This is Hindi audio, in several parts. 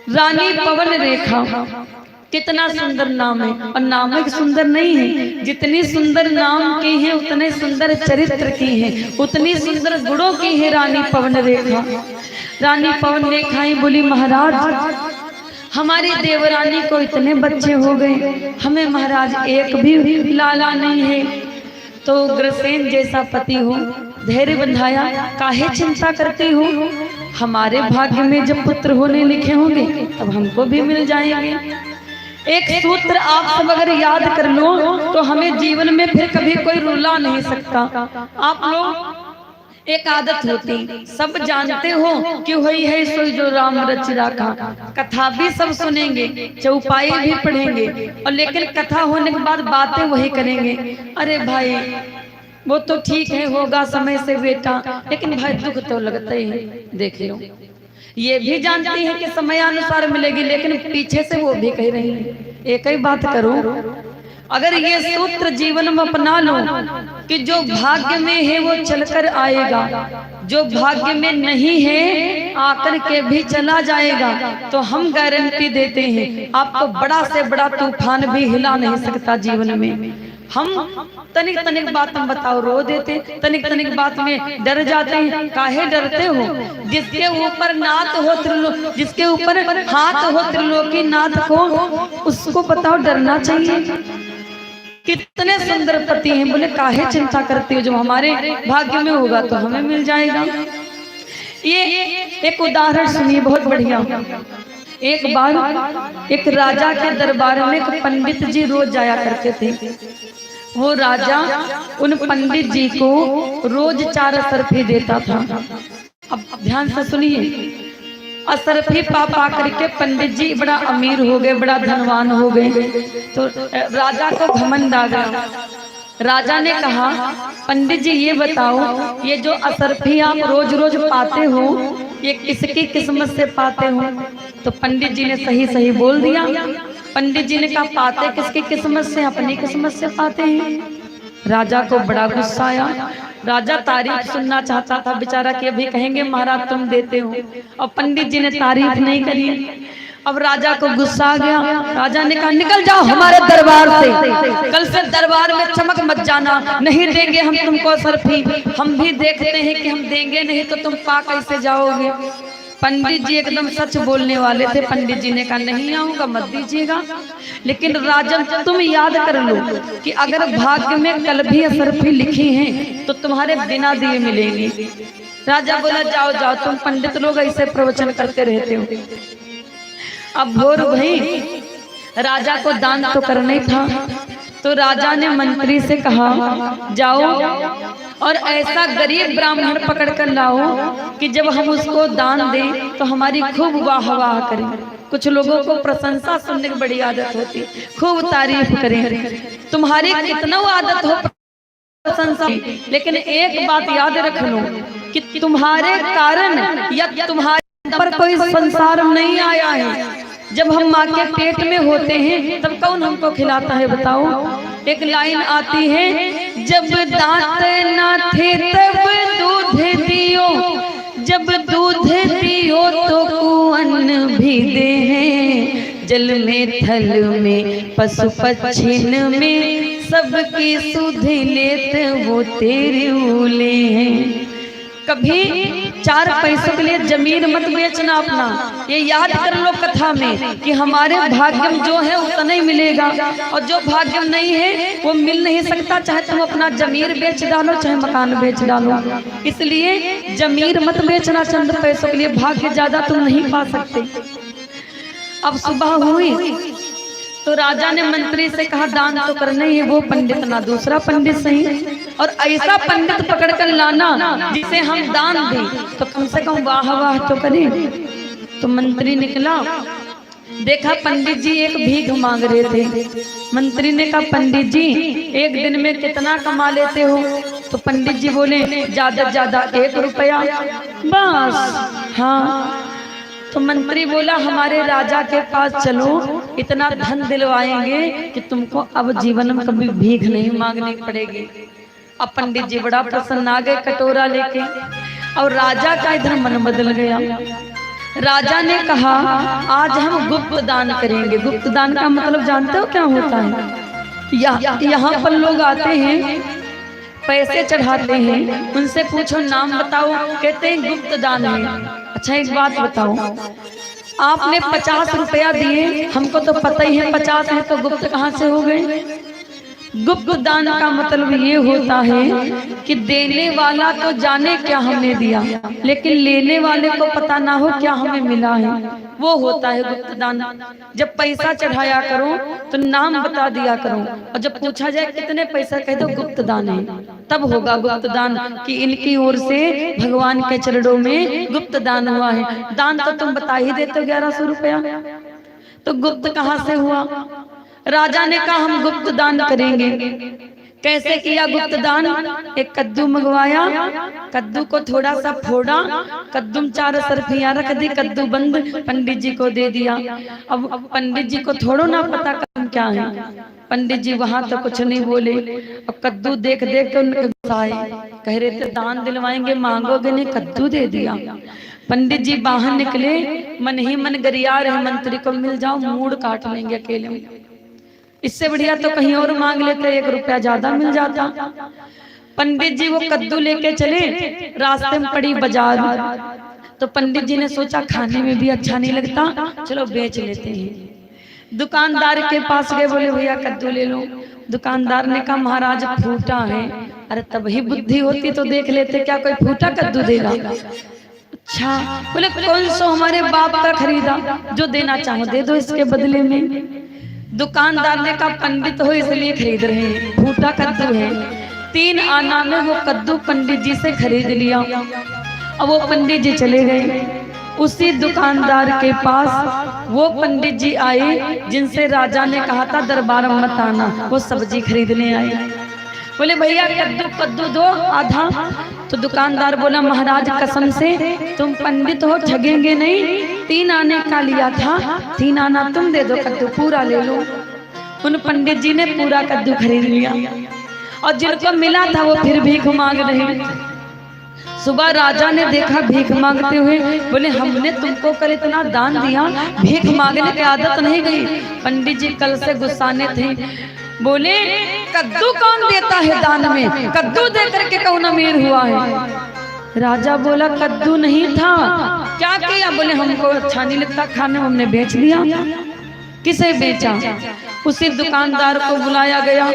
रानी पवन रेखा कितना सुंदर नाम है, और नाम एक सुंदर नहीं है, जितनी सुंदर नाम की है उतने सुंदर चरित्र की है, उतनी सुंदर गुणों की है रानी पवन रेखा। रानी पवन रेखा ही बोली, महाराज हमारी देवरानी को इतने बच्चे हो गए, हमें महाराज एक भी लाला नहीं है। तो उग्रसेन जैसा पति हो, धैर्य बंधाया, काहे चिंता करती हो, हमारे भाग्य में जब पुत्र होने लिखे होंगे तब हमको भी मिल जाएंगे। एक सूत्र आप सब अगर याद कर लो तो हमें जीवन में फिर कभी कोई रुला नहीं सकता। आप लोग एक आदत होती, सब जानते हो कि वही है सोई जो राम रच राखा, कथा भी सब सुनेंगे, चौपाई भी पढ़ेंगे, और लेकिन कथा होने के बाद बातें वही करेंगे। अरे भाई वो तो ठीक है, होगा समय से बेटा, लेकिन भाई दुख तो लगता ही है। देख लो, ये भी जानती है कि समयानुसार मिलेगी, लेकिन पीछे से वो भी कह रही है। एक ही बात करो, अगर ये सूत्र जीवन में अपना लो कि जो भाग्य में है वो चलकर आएगा, जो भाग्य में नहीं है आकर के भी चला जाएगा, तो हम गारंटी देते हैं आपको बड़ा से बड़ा तूफान भी हिला नहीं सकता जीवन में। हम तनिक तनिक बात हम बताओ रो देते, तनिक तनिक बात में डर जाते हैं। काहे डरते हो? जिसके ऊपर नाथ हो जिसके ऊपर हाथ हो त्रिलोकी नाथ को, उसको बताओ डरना चाहिए। कितने सुंदर पति हैं, बोले काहे चिंता करते हो, जो हमारे भाग्य में होगा तो हमें मिल जाएगा। ये एक उदाहरण सुनिए, बहुत बढ़िया। एक बार एक राजा के दरबार में एक पंडित जी रोज जाया करते थे। वो राजा उन पंडित जी को रोज 4 असरफी देता था। अब ध्यान से सुनिए, असरफी पा करके पंडित जी बड़ा अमीर हो गए, बड़ा धनवान हो गए। तो राजा को घमंड आ गया। राजा ने कहा, पंडित जी ये बताओ, ये जो असरफी आप रोज रोज पाते हो ये किसकी किस्मत से पाते हो? तो पंडित जी ने सही सही बोल दिया। पंडित जी ने कहा, पाते किसकी किस्मत से? अपनी किस्मत से पाते हैं। राजा को बड़ा गुस्सा आया। राजा तारीफ सुनना चाहता था बेचारा, कि अभी कहेंगे महाराज तुम देते हो, और पंडित जी ने तारीफ नहीं करी। अब राजा को गुस्सा आ गया। राजा ने कहा, निकल जाओ हमारे दरबार से, कल से दरबार में चमक मत जाना, नहीं देंगे हम तुमको असरफी। हम भी देखते हैं कि हम देंगे नहीं तो तुम पा कैसे जाओगे। पंडित जी एकदम सच बोलने वाले थे। पंडित जी ने कहा, नहीं आऊंगा, मत दीजिएगा। लेकिन राजन तुम याद कर लो कि अगर भाग्य में कल भी असरफी लिखी है तो तुम्हारे बिना दिए मिलेंगे। राजा बोला, जाओ जाओ, तुम पंडित लोग ऐसे प्रवचन करते रहते हो। अब भोर भई, राजा को दान तो करना ही था। तो राजा ने मंत्री से कहा, जाओ और ऐसा गरीब ब्राह्मण पकड़ कर लाओ कि जब हम उसको दान दें तो हमारी खूब वाह वाह करें। कुछ लोगों को प्रशंसा सुनने की बड़ी आदत होती, खूब तारीफ करें। तुम्हारी कितना आदत हो प्रशंसा, लेकिन एक बात याद रख लो कि तुम्हारे कारण या तुम्हारे पर कोई संसार नहीं आया है। जब हम माँ के पेट में होते हैं तब कौन हमको खिलाता है बताओ? एक लाइन आती है, जब दांत ना थे तब दूध दियो, जब दूध दियो तो कुअन भी दे हैं, जल में थल में पशु पक्षिन में सबकी सुध लेत वो तेरे उले हैं। कभी 4 पैसों के लिए जमीन मत बेचना अपना। ये याद कर लो कथा में कि हमारे भाग्य में जो है उतना ही मिलेगा, और जो भाग्य में नहीं है वो मिल नहीं सकता। चाहे तुम अपना जमीन बेच डालो, चाहे मकान बेच डालो, इसलिए जमीन मत बेचना चंद पैसों के लिए। भाग्य ज्यादा तुम नहीं पा सकते। अब सुबह हुई तो राजा ने मंत्री से कहा, दान तो करना ही है। वो पंडित ना दूसरा पंडित सही, और ऐसा पंडित पकड़ कर लाना जिसे हम दान दें तो कम से कम वाह वाह तो करें। तो मंत्री निकला, देखा पंडित जी एक भीख मांग रहे थे। मंत्री ने कहा, पंडित जी एक दिन में कितना कमा लेते हो? तो पंडित जी बोले, ज्यादा से ज्यादा 1 रुपया बस। हाँ। तो मंत्री बोला, हमारे राजा के पास चलो, इतना धन दिलवाएंगे कि तुमको अब जीवन में कभी भीख नहीं मांगनी पड़ेगी। अब पंडित जी बड़ा प्रसन्न आ गए कटोरा लेके, और राजा का इधर मन बदल गया। राजा ने कहा आज हम गुप्त दान करेंगे। गुप्त दान का मतलब जानते हो क्या होता है? यहाँ पर लोग आते हैं, पैसे चढ़ाते हैं, उनसे पूछो नाम बताओ, कहते हैं गुप्त दान है। अच्छा एक बात बताओ, आपने 50 रुपया दिए, हमको तो पता ही है 50 है, तो गुप्त कहाँ से हो गए? गुप्त दान का मतलब ये होता है कि देने वाला तो जाने क्या हमने दिया, लेकिन लेने वाले को पता ना हो क्या हमें मिला है, वो होता है गुप्त दान। जब पैसा चढ़ाया करो तो नाम बता दिया करो, और जब पूछा जाए कितने पैसा कह दो गुप्त दान है, तब होगा गुप्त दान कि इनकी ओर से भगवान के चरणों में गुप्त दान हुआ है। दान तो तुम बता ही देते हो 1100 रुपया, तो गुप्त कहाँ से हुआ? राजा ने कहा हम गुप्त दान करेंगे। कैसे किया गुप्त दान? एक कद्दू मंगवाया, कद्दू को थोड़ा सा फोड़ा, कद्दू में 4 सरफियां रख दी, कद्दू बंद, पंडित जी को दे दिया। अब पंडित जी को थोड़ो ना पता काम क्या है, पंडित जी वहां तो कुछ नहीं बोले। अब कद्दू देख देख के उनके गुस्साए, कह रहे थे दान दिलवाएंगे, मांगोगे नहीं, कद्दू दे दिया। पंडित जी बाहर निकले, मन ही मन गरिया रहे, मंत्री को मिल जाओ मूड काट लेंगे अकेले में, इससे बढ़िया तो कहीं और मांग लेते, 1 रुपया ज्यादा मिल जाता। पंडित जी वो कद्दू लेके चले, रास्ते में पड़ी बाजार, तो पंडित जी ने सोचा खाने में भी अच्छा नहीं लगता, चलो बेच लेते हैं। दुकानदार के पास गए, बोले भैया कद्दू ले लो। दुकानदार ने कहा महाराज फूटा है। अरे तभी बुद्धि होती तो देख लेते, क्या कोई फूटा कद्दू देगा? अच्छा, बोले कौन सो हमारे बाप का खरीदा, जो देना चाहो दे दो इसके बदले में। दुकानदार ने कहा पंडित हो इसलिए खरीद रहे हैं, फूटा कद्दू है। 3 आना में वो कद्दू पंडित जी से खरीद लिया। अब वो पंडित जी चले गए, उसी दुकानदार के पास वो पंडित जी आए जिनसे राजा ने कहा था दरबार में मत आना, वो सब्जी खरीदने आए। बोले भैया कद्दू दो आधा। तो दुकानदार बोला महाराज कसम से तुम पंडित हो, ठगेंगे नहीं, 3 आने का लिया था, 3 आना तुम दे दो, कद्दू पूरा ले लो। उन पंडित जी ने पूरा कद्दू खरीद लिया, और जिनको मिला था वो फिर भीख मांग रहे। सुबह राजा ने देखा भीख मांगते हुए, बोले हमने तुमको कल इतना दान दिया, भीख मांगने की आदत नहीं गई। पंडित जी कल से गुस्साने थे, बोले कद्दू कौन देता है दान में, कद्दू दे करके कौन अमीर हुआ है? राजा बोला कद्दू नहीं था, क्या किया? बोले हमको अच्छा नहीं लगता खाने में, हमने बेच दिया। किसे बेचा? उसी दुकानदार को बुलाया गया,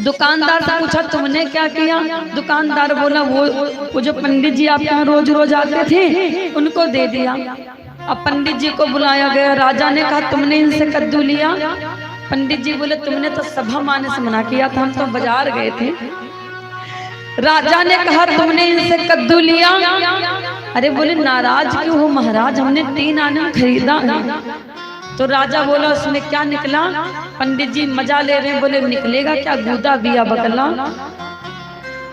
दुकानदार से पूछा तुमने क्या किया? दुकानदार बोला वो जो पंडित जी आप यहाँ रोज रोज आते थे उनको दे दिया। अब पंडित जी को बुलाया गया, राजा ने कहा तुमने इनसे कद्दू लिया? पंडित जी बोले तुमने तो सभा माने से मना किया था, हम तो बाजार गए थे। राजा ने कहा तुमने इनसे कद्दू लिया? अरे बोले नाराज क्यों हो महाराज, हमने 3 आने खरीदा है। तो राजा बोला उसमें क्या निकला? पंडित जी मजा ले रहे हैं, बोले निकलेगा क्या, गूदा बिया बकला।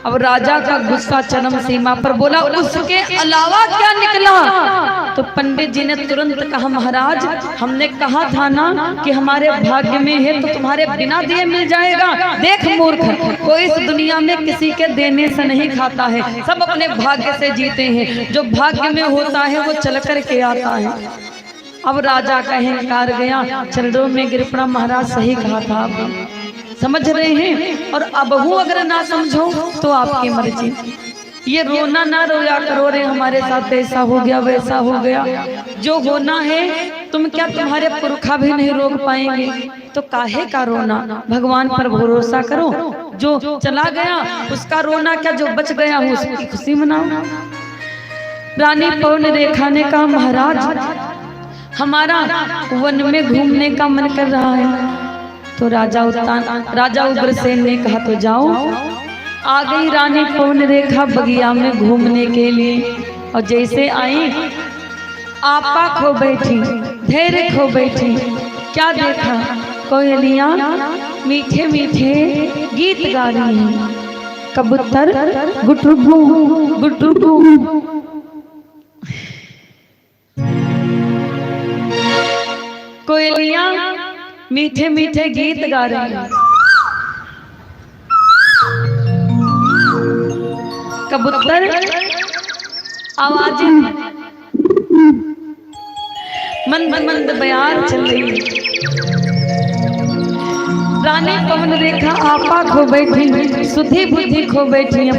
अब राजा का गुस्सा चरम सीमा पर, बोला उसके अलावा क्या निकला? तो पंडित जी ने तुरंत कहा महाराज हमने कहा था ना कि हमारे भाग्य में है तो तुम्हारे बिना दिए मिल जाएगा। देख मूर्ख, कोई इस दुनिया में किसी के देने से नहीं खाता है, सब अपने भाग्य से जीते हैं, जो भाग्य में होता है वो चल कर के आता है। अब राजा का अहंकार गया, चरणों में गिर पड़ा, महाराज सही कहा था, आप समझ रहे हैं, और अब हूँ अगर ना समझो तो आपकी मर्जी। ये रोना ना रोया करो रे हमारे साथ ऐसा हो गया वैसा हो गया, जो होना है तुम क्या तुम्हारे पुरखा भी नहीं रोक पाएंगे, तो काहे का रोना, भगवान पर भरोसा करो। जो चला गया उसका रोना क्या, जो बच गया हो उसकी खुशी मनाओ। रानी पवन रेखा ने कहा महाराज हमारा वन में घूमने का मन कर रहा है। तो राजा उग्रसेन ने कहा तो जाओ। आ गई रानी पवन रेखा बगिया में घूमने के लिए, और जैसे आई आपा खो बैठी, धैर्य खो बैठी। क्या देखा? कोयलियां मीठे मीठे गीत गा रही हैं, कबूतर गुटुरगु गुटुरगु। कोयलियां मीठे मीठे गीत गा रही हैं, कबूतर आवाजें मंद मंद बयार चल रही है। रानी पवन रेखा आपा खो बैठी, सुधी बुद्धि खो बैठी।